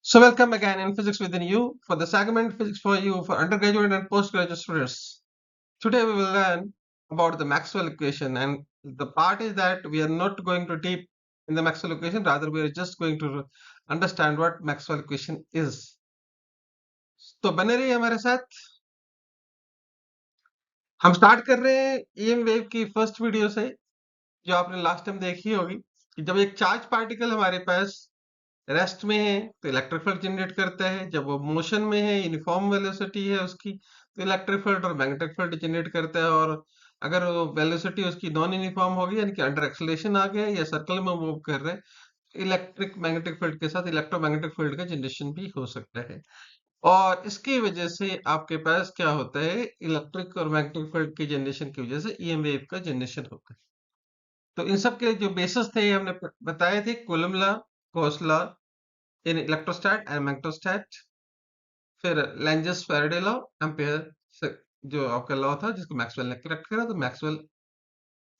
So welcome again in Physics Within You for the segment Physics for You for undergraduate and postgraduate students. Today we will learn about the Maxwell equation, and the part is that we are not going to deep in the Maxwell equation, rather we are just going to understand what Maxwell equation is. तो बने रहिए हमारे साथ। हम start कर रहे हैं EM wave की फर्स्ट वीडियो से, जो आपने लास्ट टाइम देखी होगी कि जब एक चार्ज पार्टिकल हमारे पास रेस्ट में है तो इलेक्ट्रिक फील्ड जनरेट करता है, जब वो मोशन में है यूनिफॉर्म वेलोसिटी है उसकी तो इलेक्ट्रिक फील्ड और मैग्नेटिक फील्ड जनरेट करता है। और अगर वो वेलोसिटी उसकी नॉन यूनिफॉर्म होगी यानी कि अंडर एक्सेलरेशन आ गया या सर्कल में मूव कर रहे हैं, इलेक्ट्रिक मैग्नेटिक फील्ड के साथ इलेक्ट्रोमैग्नेटिक फील्ड का जनरेशन भी हो सकता है। और इसकी वजह से आपके पास क्या होता है, इलेक्ट्रिक और मैग्नेटिक फील्ड की जनरेशन की वजह से ईएम वेव का जनरेशन होता है। तो इन सब के जो बेसिस थे हमने बताए थे, Coulomb law, Gauss law in electrostat and magnetostat, फिर लेंजस फैराडे लॉ, एम्पियर जो आपका लॉ था जिसको मैक्सवेल ने करेक्ट करा, तो मैक्सवेल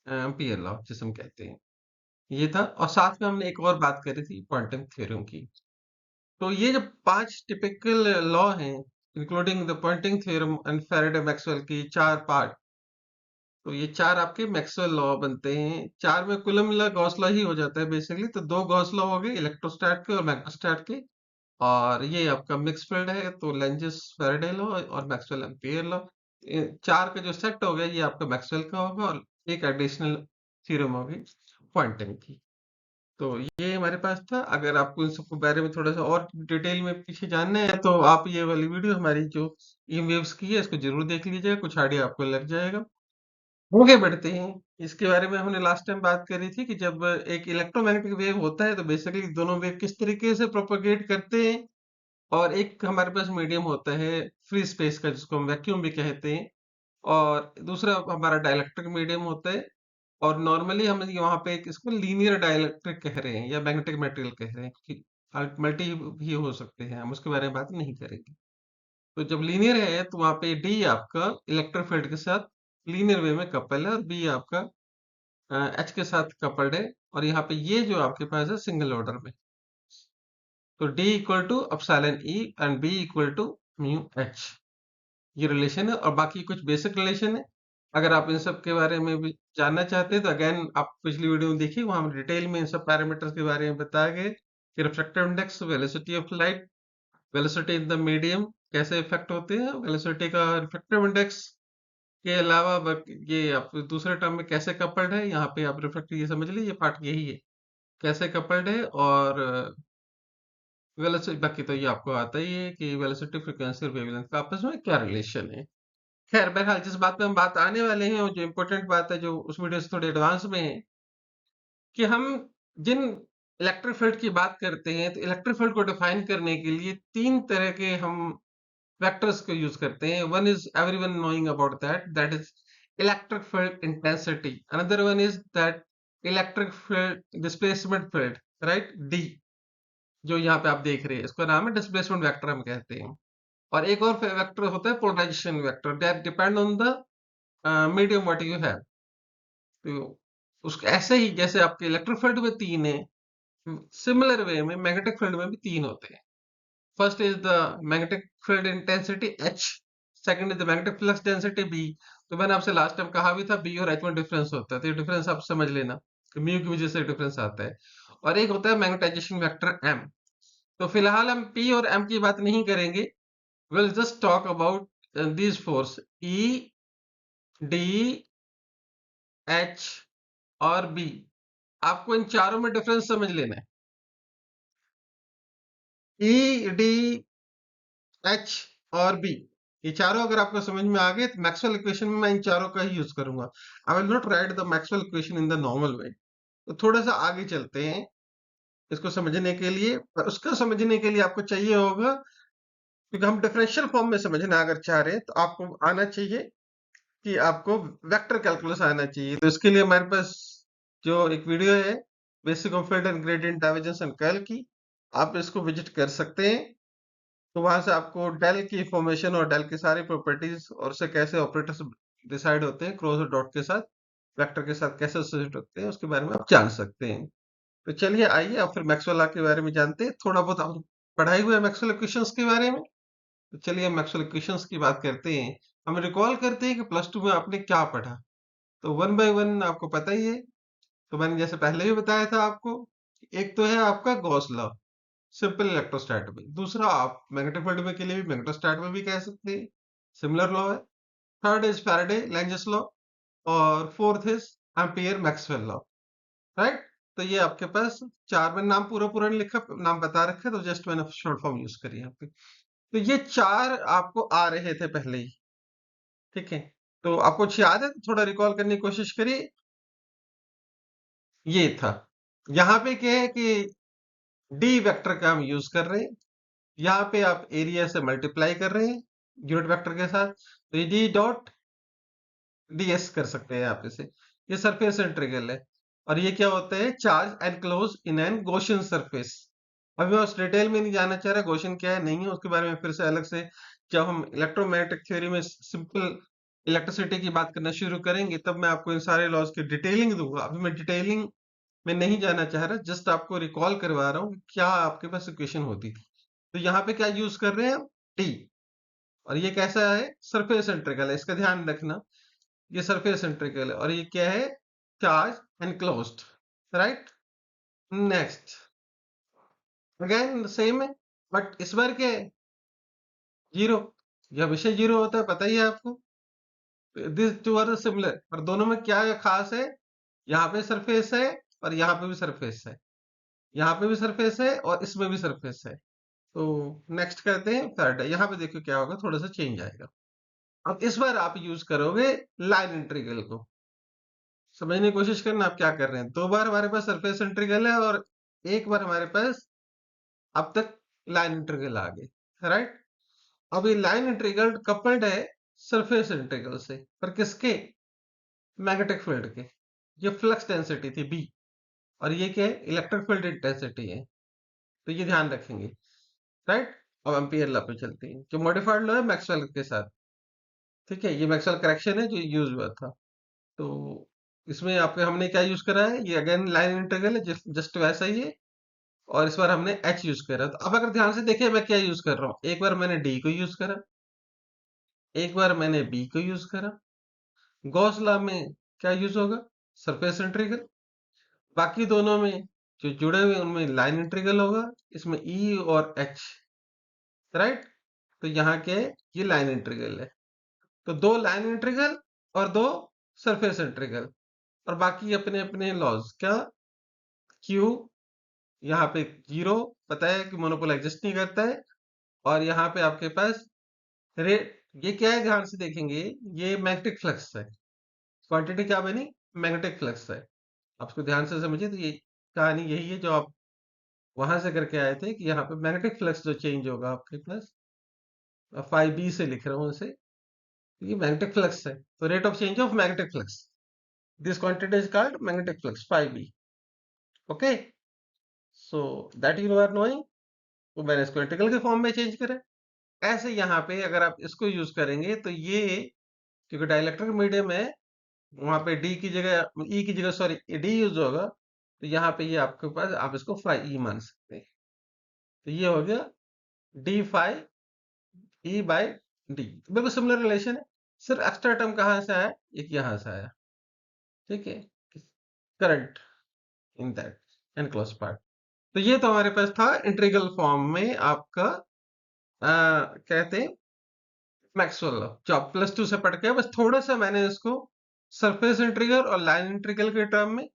एम्पियर लॉ जिसे हम कहते हैं, ये था। और साथ में हमने एक और बात करी थी क्वांटम थ्योरम की। तो ये जो 5 टिपिकल लॉ हैं, including the Poynting theorem and Faraday Maxwell की 4 पार्ट, तो ये 4 आपके मैक्सवेल लॉ बनते हैं। 4 में कूलम लॉ गॉस लॉ ही हो जाता है बेसिकली। तो 2 गॉस लॉ हो गए इलेक्ट्रोस्टैट के और मैग्नेटोस्टैट के, और ये आपका मिक्स फील्ड है तो लेंजस फैराडे लॉ और मैक्सवेल एम्पियर लॉ। 4 का जो सेट हो गया ये आपका मैक्सवेल का होगा, और एक एडिशनल थ्योरम होगी क्वांटम की। तो ये हमारे पास था। अगर आपको इन सबके बारे में थोड़ा सा और डिटेल में पीछे जानना है तो आप ये वाली वीडियो हमारी जो ई वेव्स की है इसको जरूर देख लीजिएगा, कुछ आइडिया आपको लग जाएगा। आगे बढ़ते हैं। इसके बारे में हमने लास्ट टाइम बात करी थी कि जब एक इलेक्ट्रोमैग्नेटिक वेव होता है तो बेसिकली दोनों वेव किस तरीके से प्रोपोगेट करते हैं। और एक हमारे पास मीडियम होता है फ्री स्पेस का जिसको हम वैक्यूम भी कहते हैं, और दूसरा हमारा डाइलेक्ट्रिक मीडियम होता है। और नॉर्मली हम यहाँ पे एक इसको लीनियर डाइलेक्ट्रिक कह रहे हैं या मैग्नेटिक मटेरियल कह रहे हैं, क्योंकि मल्टी भी हो सकते हैं, हम उसके बारे में बात नहीं करेंगे। तो जब लीनियर है तो वहां पे डी आपका इलेक्ट्रिक फील्ड के साथ लीनियर वे में कपल है, और बी आपका एच के साथ कपल्ड है। और यहाँ पे ये जो आपके पास है सिंगल ऑर्डर में, तो D equal to epsilon E and B equal to mu H, ये रिलेशन है। और बाकी कुछ बेसिक रिलेशन है। अगर आप इन सब के बारे में भी जानना चाहते हैं तो अगेन आप पिछली वीडियो में देखिए, वहां हम डिटेल में इन सब पैरामीटर्स के बारे में बताया गए कि refractive index, velocity of light, velocity in the medium कैसे इफेक्ट होते हैं, वेलोसिटी का रिफ्रैक्टिव इंडेक्स के अलावा ये आप दूसरे टर्म में कैसे कपल्ड है, यहाँ पे आप रिफ्रैक्टिव ये समझ लीजिए, ये पार्ट यही है कैसे कपल्ड है। और वेलोसिटी बाकी तो ये आपको आता ही है कि वेलोसिटी, फ्रीक्वेंसी और वेवलेंथ का आपस में क्या रिलेशन है। खैर बहरहाल जिस बात पे हम बात आने वाले हैं और जो इम्पोर्टेंट बात है जो उस वीडियो से थोड़ी एडवांस में है, कि हम जिन इलेक्ट्रिक फील्ड की बात करते हैं तो इलेक्ट्रिक फील्ड को डिफाइन करने के लिए 3 तरह के हम वेक्टर्स को यूज करते हैं। One is everyone knowing about that is electric field intensity. Another one is that electric field displacement field, right, D, जो यहाँ पे आप देख रहे हैं इसका नाम है डिस्प्लेसमेंट वेक्टर हम कहते हैं। और एक और वेक्टर होता है polarisation vector, that depend on the medium what you have. तो उसके ऐसे ही जैसे आपके इलेक्ट्रिक फील्ड में 3 है, सिमिलर वे में मैग्नेटिक फील्ड में भी 3 होते हैं। First is the magnetic field intensity H, second is the magnetic flux density B। तो मैंने आपसे लास्ट टाइम कहा भी था B और H में डिफरेंस होता है, तो ये डिफरेंस आप समझ लेना कि म्यू की वजह से डिफरेंस आता है। और एक होता है मैग्नेटाइजेशन वेक्टर M। तो फिलहाल हम P और M की बात नहीं करेंगे, we'll just talk about these force E, D, H और B। आपको इन चारों में डिफरेंस समझ लेना है। E, D, H और B, ये चारों अगर आपको समझ में आ गए तो मैक्सवेल इक्वेशन में मैं इन चारों का ही यूज करूंगा। I will not right the Maxwell equation in the normal way. तो थोड़ा सा आगे चलते हैं इसको समझने के लिए। पर उसका समझने के लिए आपको चाहिए होगा, क्योंकि हम डिफरेंशियल फॉर्म में समझना अगर चाह रहे हैं तो आपको आना चाहिए कि आपको वेक्टर कैलकुलस आना चाहिए। तो इसके लिए हमारे पास जो एक वीडियो है basic of field and gradient divergence and curl की, आप इसको विजिट कर सकते हैं। तो वहां से आपको डेल की फॉर्मेशन और डेल की सारी प्रॉपर्टीज और उससे कैसे ऑपरेटर्स डिसाइड होते हैं क्रॉस और डॉट के साथ, वेक्टर के साथ कैसे एसोसिएट होते हैं, उसके बारे में आप जान सकते हैं। तो चलिए आइए अब फिर मैक्सवेल लॉ के बारे में जानते हैं। थोड़ा बहुत पढ़ाई हुई है मैक्सवेल इक्वेशंस के बारे में। तो चलिए हम मैक्सवेल इक्वेशंस की बात करते हैं। हम रिकॉल करते हैं कि प्लस टू में आपने क्या पढ़ा। तो वन बाय वन आपको पता ही है। तो मैंने जैसे पहले भी बताया था आपको, एक तो है आपका गॉस लॉ, सिंपल इलेक्ट्रोस्टैट में। दूसरा आप मैग्नेटिक फील्ड में के लिए भी मैग्नेटोस्टैट में भी कह सकते हैं, सिमिलर लॉ है। थर्ड इज फैराडे लेंजस लॉ, और fourth is ampere Maxwell law, right. तो ये आपके पास चार, मैंने नाम पूरा पूरा नहीं लिखा, नाम बता रखा, तो जस्ट मैंने शॉर्ट फॉर्म यूज करी है आपकी। तो ये चार आपको आ रहे थे पहले ही, ठीक है। तो आपको कुछ याद है? थोड़ा रिकॉल करने की कोशिश करिए। ये था, यहाँ पे क्या है कि डी वेक्टर का हम यूज कर रहे हैं। यहाँ पे आप एरिया से मल्टीप्लाई कर रहे हैं यूनिट वेक्टर के साथ, तो ये डी डॉट डीएस कर सकते हैं आप इसे। ये सरफेस इंटीग्रल है। और ये क्या होता है? Charge enclose in an Gaussian surface. अभी मैं उस डिटेल में नहीं जाना चाह रहा, गॉसियन क्या है नहीं है उसके बारे में फिर से अलग से, जब हम इलेक्ट्रोमैग्नेटिक थ्योरी में सिंपल इलेक्ट्रिसिटी की बात करना शुरू करेंगे तब मैं आपको इन सारे लॉज की डिटेलिंग दूंगा। अभी मैं डिटेलिंग में नहीं जाना चाह रहा, जस्ट आपको रिकॉल करवा रहा हूँ कि क्या आपके पास इक्वेशन होती थी। तो यहाँ पे क्या यूज कर रहे हैं हम? डी। और ये कैसा है? सरफेस इंटीग्रल है, इसका ध्यान रखना। ये सरफेस इंटीग्रल है और ये क्या है? Charge enclosed, right. Next, again same है, बट इस बार क्या है? जीरो। यह हमेशा जीरो होता है, पता ही है आपको। दिस टू आर सिमिलर, पर दोनों में क्या है खास है? यहाँ पे सरफेस है और यहाँ पे भी सरफेस है, यहाँ पे भी सरफेस है और इसमें भी सरफेस है। तो नेक्स्ट करते हैं थर्ड। यहाँ पे देखो क्या होगा, थोड़ा सा चेंज आएगा। अब इस बार आप यूज करोगे लाइन इंटीग्रल को। समझने की कोशिश करना आप क्या कर रहे हैं। दो बार हमारे पास सरफेस इंटीग्रल है और एक बार हमारे पास अब तक लाइन इंटीग्रल आ गए, राइट। अब ये लाइन इंटीग्रल कपल्ड है सरफेस इंटीग्रल से, पर किसके? मैग्नेटिक फील्ड के। ये फ्लक्स डेंसिटी थी बी, और ये क्या है? इलेक्ट्रिक फील्ड इंटेंसिटी है। तो ये ध्यान रखेंगे, राइट। अब एम्पियर लॉ पे चलते हैं, जो मॉडिफाइड लॉ है मैक्सवेल के साथ, ठीक है। ये मैक्सवेल करेक्शन है जो यूज हुआ था। तो इसमें आपके हमने क्या यूज करा है? ये अगेन लाइन इंटीग्रल है, जस्ट वैसा ही है। और इस बार हमने एच यूज करा। तो अब अगर ध्यान से देखिए मैं क्या यूज कर रहा हूँ, एक बार मैंने डी को यूज करा, एक बार मैंने बी को यूज करा। गॉस लॉ में क्या यूज होगा? Surface integral. बाकी दोनों में जो जुड़े हुए उनमें लाइन इंटीग्रल होगा, इसमें ई और एच, राइट। तो यहाँ के ये लाइन इंटीग्रल है। तो दो लाइन इंटीग्रल और दो सरफेस इंटीग्रल, और बाकी अपने अपने लॉज। क्या? क्यू यहाँ पे जीरो, पता है कि मोनोपोल एग्जिस्ट नहीं करता है। और यहाँ पे आपके पास रेट, ये क्या है ध्यान से देखेंगे, ये मैग्नेटिक फ्लक्स है। क्वांटिटी क्या बनी? मैग्नेटिक फ्लक्स है। आप इसको ध्यान से समझिए। तो ये कहानी यही है जो आप वहां से करके आए थे, कि यहाँ पे मैग्नेटिक फ्लक्स जो चेंज होगा आपके पास, 5b से लिख रहा हूँ इसे। ये मैग्नेटिक फ्लक्स है, तो rate of change of magnetic flux, this quantity is called magnetic flux 5b। Okay, so that you are knowing. तो मैंने इसको इंटीग्रल के फॉर्म में चेंज करा। ऐसे यहाँ पे अगर आप इसको यूज करेंगे तो ये, क्योंकि डाइलेक्ट्रिक मीडियम है, वहां पे डी की जगह, ई की जगह सॉरी डी यूज होगा, तो यहाँ पे ये आपके पास, आप इसको 5e मान सकते हैं। तो ये हो गया डी 5 ई बाई डी। बिल्कुल सिमिलर रिलेशन है, सिर्फ एक्स्ट्रा टर्म कहाँ से आया? एक यहाँ से आया, ठीक है। Current in that enclose part. तो ये तो हमारे पास था इंटीग्रल फॉर्म में आपका, कहते हैं मैक्सवेल लॉ, जो आप प्लस टू से पढ़ के, बस थोड़ा सा मैंने इसको सरफेस इंटीग्रल और लाइन इंटीग्रल के टर्म में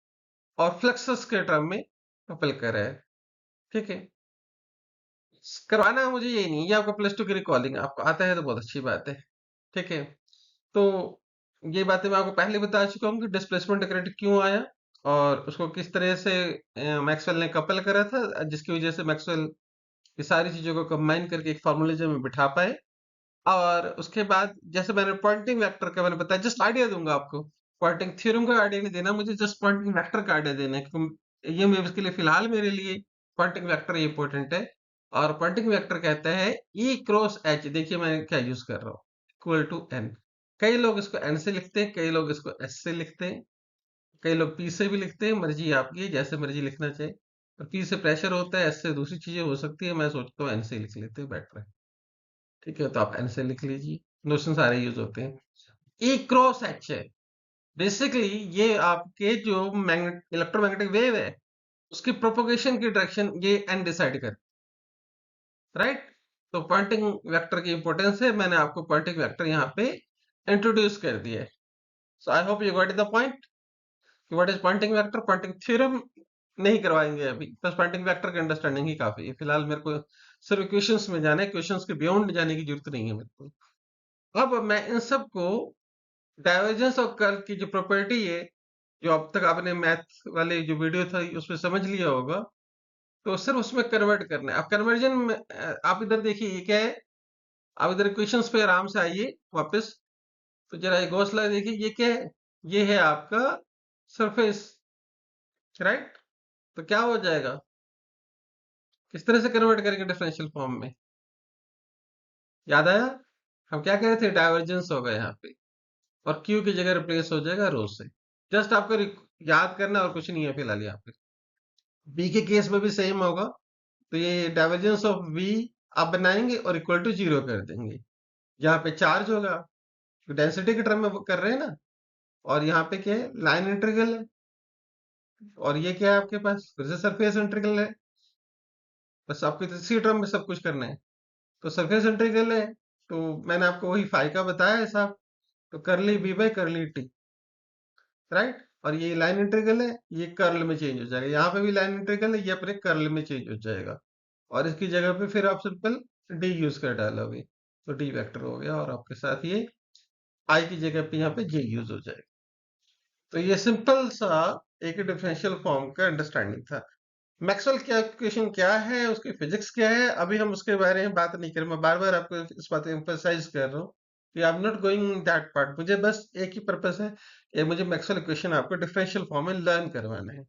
और फ्लक्सस के टर्म में कपल करा है, ठीक है। करवाना मुझे ये नहीं, ये आपका प्लस टू की रिकॉर्डिंग आपको आता है तो बहुत अच्छी बात है, ठीक है। तो ये बातें मैं आपको पहले बता चुका हूँ कि डिस्प्लेसमेंट करंट क्यों आया और उसको किस तरह से मैक्सवेल ने कपल करा था, जिसकी वजह से मैक्सवेल ये सारी चीजों को कंबाइन करके एक फॉर्मूलिज्म में बिठा पाए। और उसके बाद जैसे मैंने पॉइंटिंग वेक्टर का मैंने बताया, जस्ट आइडिया दूंगा आपको। पॉइंटिंग थ्योरम का आइडिया नहीं देना मुझे, जस्ट पॉइंटिंग वेक्टर का आइडिया देना है, क्योंकि ये मेरे, इसके लिए फिलहाल मेरे लिए पॉइंटिंग वेक्टर इंपॉर्टेंट है। और पॉइंटिंग वेक्टर कहता है ई क्रॉस एच। देखिए मैं क्या यूज कर रहा हूँ, इक्वल टू एन। कई लोग इसको एन से लिखते हैं, कई लोग इसको एस से लिखते हैं, कई लोग पी से भी लिखते हैं, मर्जी आपकी है, जैसे मर्जी लिखना चाहिए। और पी से प्रेशर होता है, एस से दूसरी चीजें हो सकती है, मैं सोचता हूँ एन से लिख लेते हैं, बेटर है। ठीक है, तो आप एन से लिख लीजिए, नोशन सारे यूज होते हैं। ई क्रॉस एच है, बेसिकली ये आपके जो मैग्नेट इलेक्ट्रोमैग्नेटिक वेव है उसकी प्रोपोगेशन की डायरेक्शन ये एन डिसाइड कर, राइट। तो पॉइंटिंग वेक्टर की इंपॉर्टेंस है, मैंने आपको पॉइंटिंग वेक्टर यहाँ पे इंट्रोड्यूस कर दिया है। So I hope you got the point कि what is Poynting vector. Poynting theorem नहीं करवाएंगे अभी, बस पॉइंटिंग वेक्टर की अंडरस्टैंडिंग ही काफी है फिलहाल। मेरे को सिर्फ क्वेश्चंस में जाना है, क्वेश्चंस के बियॉन्ड जाने की जरूरत नहीं है मेरे को। अब मैं इन सब को डाइवर्जेंस और कर्ल की जो प्रॉपर्टी है, जो अब तक आपने मैथ वाले जो वीडियो था उसमें समझ लिया होगा, तो सिर्फ उसमें कन्वर्ट करना है। अब कन्वर्जन में आप इधर देखिए ये क्या है। आप इधर क्वेश्चंस पे आराम से आइए वापस। तो जरा एक हौसला देखिए, ये क्या है? ये है आपका सरफेस, राइट। तो क्या हो जाएगा, किस तरह से कन्वर्ट करेंगे डिफरेंशियल फॉर्म में? याद आया? हम क्या कह रहे थे, डाइवर्जेंस होगा यहाँ पे, और क्यू की जगह रिप्लेस हो जाएगा रो से। जस्ट आपको याद करना और कुछ नहीं है फिलहाल यहाँ पे। बी के केस में भी सेम होगा। तो ये डाइवर्जेंस ऑफ वी आप बनाएंगे और इक्वल टू जीरो कर देंगे। यहाँ पे चार्ज होगा, डेंसिटी के टर्म में कर रहे हैं ना। और यहाँ पे क्या है, लाइन इंटीग्रल है। और ये क्या है आपके पास, फिर से सरफेस इंटीग्रल है। बस आपको तो इसी टर्म में सब कुछ करना है। तो सरफेस इंटीग्रल है, तो मैंने आपको वही फाई का बताया है साहब। तो curly B by curly T, right. और ये लाइन इंटीग्रल है, ये कर्ल में चेंज हो जाएगा। यहाँ पे भी लाइन इंटीग्रल है, ये अपने कर्ल में चेंज हो जाएगा। और इसकी जगह पे फिर आप सिंपल डी यूज कर डालोगे, तो डी वेक्टर हो गया। और आपके साथ ये आई की जगह पे यहाँ पे जे यूज हो जाएगा। तो ये सिंपल सा एक डिफरेंशियल फॉर्म का अंडरस्टैंडिंग था। मैक्सवेल क्या इक्वेशन क्या है, उसकी फिजिक्स क्या है, अभी हम उसके बारे में बात नहीं करें। मैं बार बार आपको इस बात को एम्फसाइज कर रहा हूँ कि I am not going that part. मुझे बस एक ही पर्पस है, ये मुझे मैक्सवेल इक्वेशन आपको डिफरेंशियल फॉर्म में लर्न करवाना है।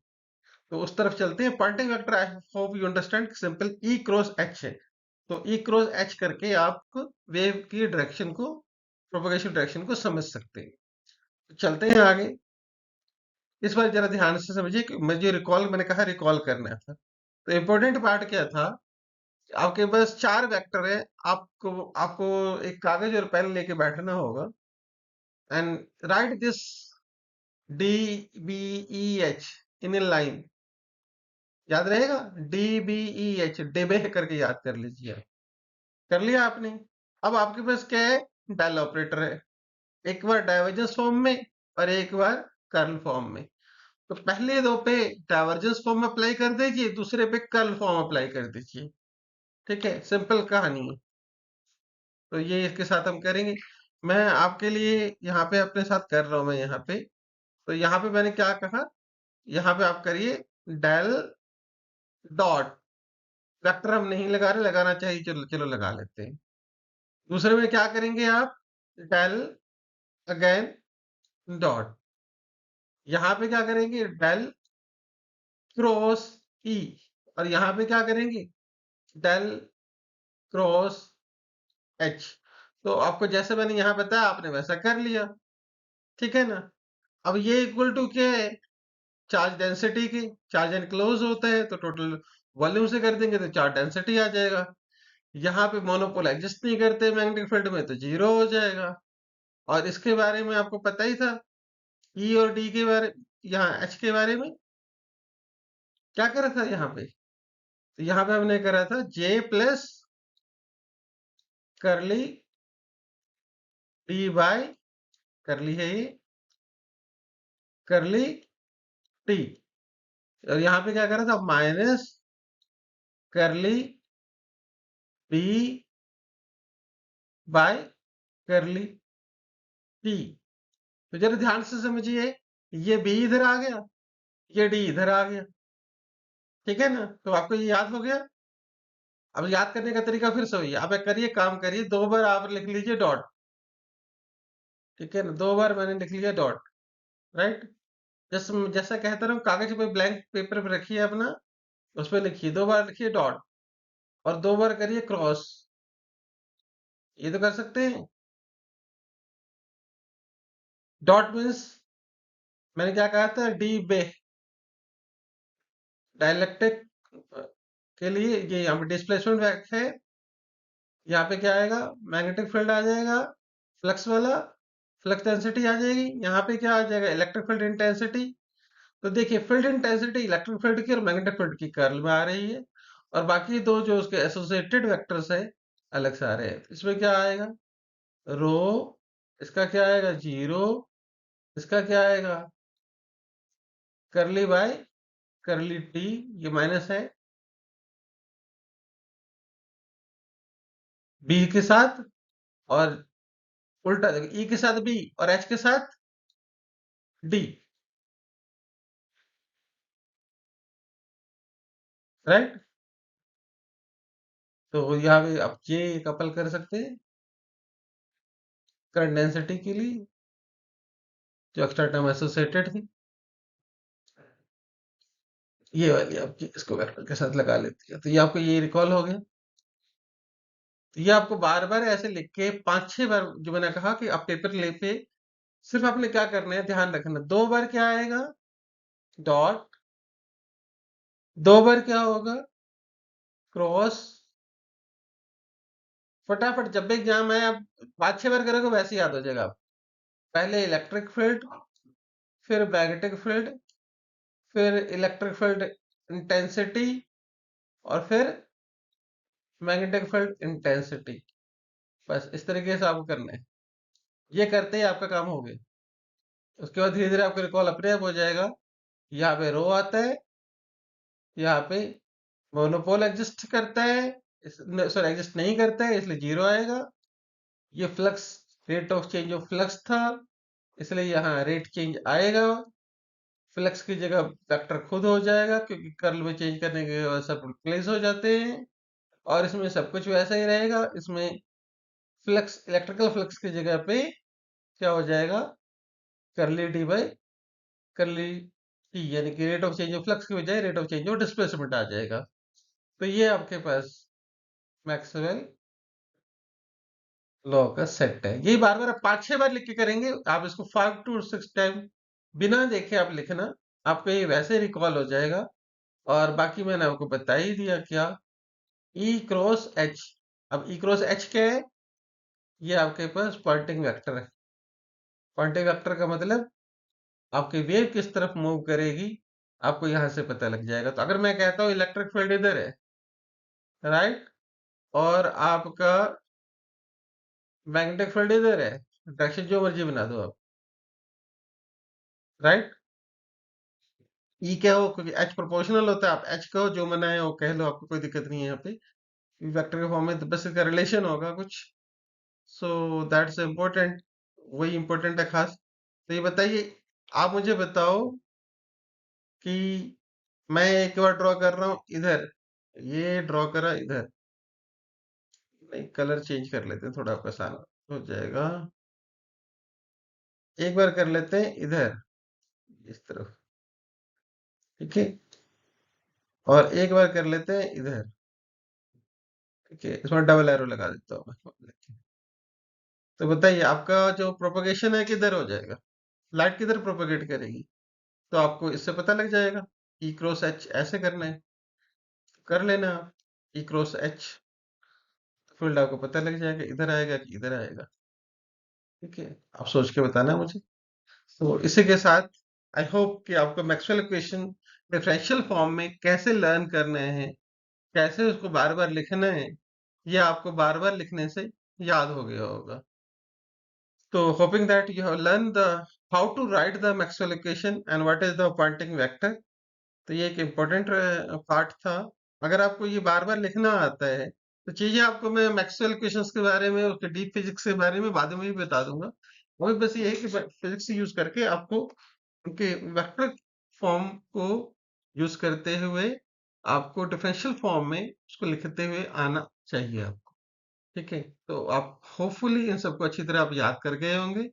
तो उस तरफ चलते हैं। Poynting vector, I hope you understand, simple E cross H है। तो ई क्रॉस एच करके आप वेव की डायरेक्शन को, प्रोपगेशन डायरेक्शन को समझ सकते हैं। तो चलते हैं आगे। इस बार जरा ध्यान से समझिए कि मुझे रिकॉल, मैंने कहा रिकॉल करना था। तो इम्पोर्टेंट पार्ट क्या था, आपके पास चार वेक्टर है। आपको आपको एक कागज और पेन लेके बैठना होगा and write this D B E H in a line. याद रहेगा, डी बी ई एच, डेबे करके याद कर लीजिए। कर लिया आपने? अब आपके पास क्या है, डेल ऑपरेटर है, एक बार डाइवर्जेंस फॉर्म में और एक बार कर्ल फॉर्म में। तो पहले दो पे डाइवर्जेंस फॉर्म अप्लाई कर दीजिए, दूसरे पे कर्ल फॉर्म अप्लाई कर दीजिए। ठीक है, सिंपल कहानी है। तो ये इसके साथ हम करेंगे। मैं आपके लिए यहाँ पे अपने साथ कर रहा हूं मैं यहाँ पे। तो यहाँ पे मैंने क्या कहा, यहाँ पे आप करिए डेल डॉट, वेक्टर हम नहीं लगा रहे, लगाना चाहिए, चलो चलो लगा लेते हैं। दूसरे में क्या करेंगे आप, डेल अगेन डॉट, यहाँ पे क्या करेंगे, डेल क्रॉस ई, और यहाँ पे क्या करेंगे, डेल क्रॉस एच। तो आपको जैसे मैंने यहाँ बताया आपने वैसा कर लिया। ठीक है ना। अब ये इक्वल टू क्या है, चार्ज डेंसिटी की। चार्ज एनक्लोज होता है तो टोटल वॉल्यूम से कर देंगे तो चार्ज डेंसिटी आ जाएगा। यहाँ पे मोनोपोल एग्जिस्ट नहीं करते मैग्नेटिक फील्ड में, तो जीरो हो जाएगा। और इसके बारे में आपको पता ही था, ई और डी के बारे, यहाँ एच के बारे में क्या करा था यहाँ पे। तो यहाँ पे हमने करा था जे प्लस करली डी बाई, करली है ये, करली टी। और यहाँ पे क्या करा था, माइनस करली बी बाय करली टी। तो जरा ध्यान से समझिए, ये बी इधर आ गया, ये डी इधर आ गया। ठीक है ना। तो आपको ये याद हो गया। अब याद करने का तरीका फिर से वही है। अब एक करिए, काम करिए, दो बार आप लिख लीजिए डॉट। ठीक है ना, दो बार मैंने लिख लिया डॉट, राइट। जैसे जैसा कहता रहा हूँ, कागज पे ब्लैंक पेपर पे रखिए अपना, उस पर लिखिए, दो बार लिखिए डॉट, और दो बार करिए क्रॉस। ये तो कर सकते हैं। डॉट मीन्स मैंने क्या कहा था, डी बे, डाइलेक्ट्रिक के लिए ये यहाँ पे डिस्प्लेसमेंट वेक्टर है, यहाँ पे क्या आएगा, मैग्नेटिक फील्ड आ जाएगा, फ्लक्स वाला, फ्लक्स डेंसिटी आ जाएगी, यहाँ पे क्या आ जाएगा, इलेक्ट्रिक फील्ड इंटेंसिटी। तो देखिए फील्ड इंटेंसिटी इलेक्ट्रिक फील्ड की और मैग्नेटिक फील्ड की कर्ल में आ रही है, और बाकी दो जो उसके एसोसिएटेड वेक्टर्स है अलग से आ रहे हैं। इसमें क्या आएगा, रो, इसका क्या आएगा, जीरो, इसका क्या आएगा, करली बाय करली टी, ये माइनस है, बी के साथ, और उल्टा ई के साथ बी और एच के साथ डी, राइट। तो यहाँ पे आप ये कपल कर सकते हैं करंट डेंसिटी के लिए, जो एक्स्ट्रा टर्म एसोसिएटेड थी, ये वाली आपकी इसको वेक्टर के साथ लगा लेती है। तो ये आपको ये रिकॉल हो गया। तो ये आपको बार बार ऐसे लिख के 5-6 बार, जो मैंने कहा कि आप पेपर ले पे सिर्फ आपने क्या करना है, ध्यान रखना, 2 बार क्या आएगा, डॉट, 2 बार क्या होगा, क्रॉस, फटाफट जब भी एग्जाम है आप 5-6 बार करोगे वैसे याद हो जाएगा आप। पहले इलेक्ट्रिक फील्ड, फिर मैग्नेटिक फील्ड, फिर इलेक्ट्रिक फील्ड इंटेंसिटी, और फिर मैग्नेटिक फील्ड इंटेंसिटी। बस इस तरीके से आपको करना है, ये करते ही आपका काम हो गया। उसके बाद धीरे धीरे आपका रिकॉल अपने आप हो जाएगा। यहाँ पे रो आता है, यहाँ पे मोनोपोल एग्जिस्ट करता है, सॉरी एग्जिस्ट नहीं करता है इसलिए जीरो आएगा। ये flux, rate of change of flux था, इसलिए यहाँ रेट चेंज आएगा। फ्लक्स की जगह वेक्टर खुद हो जाएगा, क्योंकि कर्ल में चेंज करने के बाद सब रिप्लेस हो जाते हैं। और इसमें सब कुछ वैसा ही रहेगा, इसमें फ्लक्स, इलेक्ट्रिकल फ्लक्स की जगह पे क्या हो जाएगा, करली डी बाई करली टी, यानी कि rate of change of flux की बजाय rate of change of displacement आ जाएगा। तो ये आपके पास मैक्सवेल लॉ का सेट है। यही बार बार आप 5-6 बार लिख के करेंगे, आप इसको 5 to 6 टाइम बिना देखे आप लिखना, आपको ये वैसे रिकॉल हो जाएगा। और बाकी मैंने आपको बता ही दिया क्या, ई क्रॉस एच। अब ई क्रॉस एच क्या है, ये आपके पास पॉइंटिंग वेक्टर है। पॉइंटिंग वेक्टर का मतलब आपकी वेव किस तरफ मूव करेगी, आपको यहां से पता लग जाएगा। तो अगर मैं कहता हूं इलेक्ट्रिक फील्ड इधर है, राइट, और आपका मैग्नेटिक फील्ड इधर है, डायरेक्शन जो मर्जी बना दो आप, राइट। ई क्या हो, क्योंकि एच प्रोपोर्शनल होता है, आप एच कहो जो मना है वो कह लो, आपको कोई दिक्कत नहीं है यहाँ पे। वेक्टर के फॉर्म में तो बस इसका रिलेशन होगा कुछ। सो दैट्स इम्पोर्टेंट, वही इम्पोर्टेंट है खास। तो ये बताइए, आप मुझे बताओ कि मैं एक बार ड्रॉ कर रहा हूँ इधर, ये ड्रॉ करा इधर, नहीं कलर चेंज कर लेते हैं, थोड़ा आपका आसान हो जाएगा। एक बार कर लेते हैं इधर, इस तरफ, ठीक है, और एक बार कर लेते हैं इधर, ठीक है, इसमें डबल एरो लगा देता हूँ मैं। तो बताइए आपका जो प्रोपगेशन है किधर हो जाएगा, लाइट किधर प्रोपगेट करेगी। तो आपको इससे पता लग जाएगा, ई क्रॉस एच ऐसे करना है, कर लेना आप, ई क्रॉस एच, फील्ड आपको पता लग जाएगा इधर आएगा कि इधर आएगा, ठीक है। आप सोच के बताना मुझे। तो इसी के साथ आई होप कि आपको मैक्सवेल इक्वेशन डिफरेंशियल फॉर्म में कैसे लर्न करने हैं, कैसे उसको बार बार लिखना है, ये आपको बार बार लिखने से याद हो गया होगा। तो hoping that you have learned the how to write the Maxwell equation and what is the Poynting vector। तो ये एक इम्पोर्टेंट पार्ट था। अगर आपको ये बार बार लिखना आता है तो चीजें आपको मैं मैक्सवेल इक्वेशंस के बारे में, उसके डीप फिजिक्स के बारे में बाद में भी बता दूंगा। वही बस ये है कि फिजिक्स यूज करके आपको उनके वेक्टर फॉर्म को यूज करते हुए आपको डिफरेंशियल फॉर्म में उसको लिखते हुए आना चाहिए आपको, ठीक है। तो आप होपफुली इन सबको अच्छी तरह आप याद कर गए होंगे,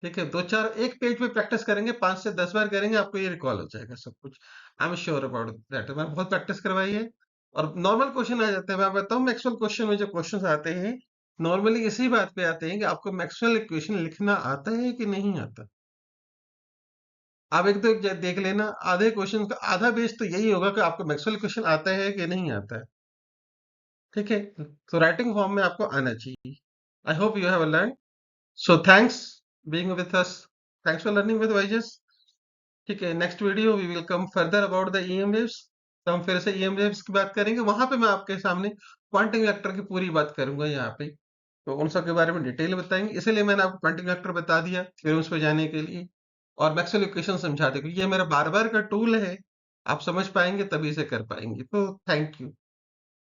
ठीक है। दो चार एक पेज पे प्रैक्टिस करेंगे, 5 से 10 बार करेंगे, आपको ये रिकॉल हो जाएगा सब कुछ। I am sure about that, मैंने बहुत प्रैक्टिस करवाई है। और नॉर्मल क्वेश्चन आ जाते हैं, मैं बताऊं मैक्सवेल क्वेश्चन में जो क्वेश्चन आते हैं नॉर्मली इसी बात पे आते हैं कि आपको मैक्सवेल इक्वेशन लिखना आता है कि नहीं आता। आप एक तो देख लेना, आधे क्वेश्चन का आधा बेस तो यही होगा कि आपको मैक्सवेल इक्वेशन आता है कि नहीं आता है। ठीक है? तो राइटिंग फॉर्म में आपको आना चाहिए। I hope you have learn. So thanks being with us, thanks for learning with Wises. ठीक है, next video we will come further about the EM waves. तो हम फिर से ईएम वेव्स की बात करेंगे, वहां पे मैं आपके सामने क्वांटम वेक्टर की पूरी बात करूंगा यहाँ पे। तो उन सब के बारे में डिटेल बताएंगे, इसीलिए मैंने आपको क्वांटम वेक्टर बता दिया थ्योरम्स पे जाने के लिए, और मैक्सवेल इक्वेशन समझा देगा। ये मेरा बार बार का टूल है, आप समझ पाएंगे तभी इसे कर पाएंगे। तो थैंक यू।